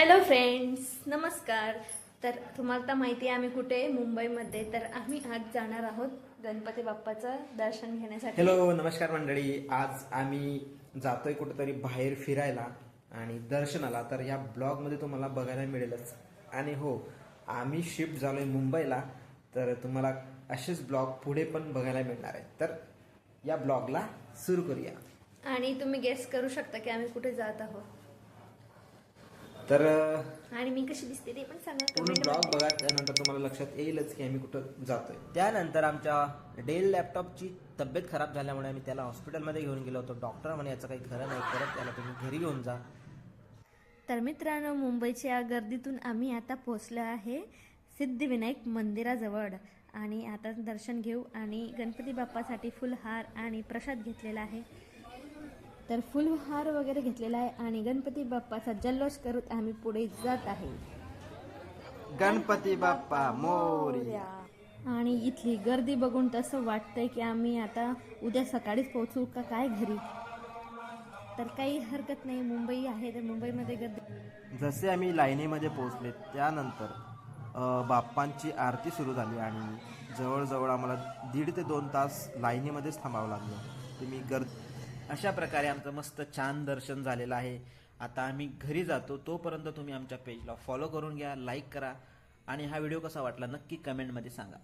Hello friends, नमस्कार. तर तुम्हाला तर माहिती आहे आम्ही कुठे आहे, मुंबईमध्ये. तर आम्ही आज जाणार आहोत गणपती बाप्पाचं दर्शन घेण्यासाठी. हॅलो नमस्कार मंडळी. आज आम्ही जातोय कुठेतरी बाहेर फिरायला आणि दर्शनाला. तर या ब्लॉगमध्ये तुम्हाला बघायला मिळेलच. आणि हो, आम्ही शिफ्ट झालोय मुंबईला. तर तुम्हाला असेच ब्लॉग पुढे पण बघायला मिळणार आहेत. तर या ब्लॉगला सुरू करूया. आणि तुम्ही गेस करू शकता की आम्ही कुठे जात आहोत. तर आणि मी कशी दिसते ते पण सांगा पूर्ण comment ब्लॉग मध्ये. बघा, त्यानंतर तुम्हाला लक्षात येईलच की आम्ही कुठं जातोय. त्यानंतर आमच्या डेल लॅपटॉपची तब्येत खराब झाल्यामुळे आम्ही त्याला हॉस्पिटलमध्ये घेऊन गेलो होतो. डॉक्टर म्हणे याचं काही खरं नाही, परत त्याला तुम्ही घरी घेऊन जा. तर मित्रांनो, मुंबईच्या गर्दीतून आम्ही आता पोहोचलो आहे सिद्धिविनायक मंदिराजवळ. आणि आता दर्शन घेऊ आणि गणपती बाप्पासाठी फुलहार आणि प्रसाद घेतलेला आहे. तर फुलहार वगैरे घेतलेला आहे आणि गणपती बाप्पाचा जल्लोष करत आम्ही पुढे जात आहे. गणपती बाप्पा मोरया. आणि इथली गर्दी बघून तसं वाटतंय की आम्ही आता उद्या सकाळीच पोहोचू का काय घरी. तर काही हरकत नाही, मुंबई आहे तर मुंबईमध्ये गर्दी. जसे आम्ही लाईनीमध्ये पोहोचले त्यानंतर बाप्पांची आरती सुरू झाली आणि जवळजवळ आम्हाला 1.5 ते 2 तास लाईनीमध्येच थांबावं लागलं. तुम्ही अशा प्रकारे आमचं मस्त छान दर्शन झालेलं आहे. आता आम्ही घरी जातो. तोपर्यंत तुम्ही आमच्या पेजला फॉलो करून घ्या, लाईक करा आणि हा व्हिडिओ कसा वाटला नक्की कमेंटमध्ये सांगा.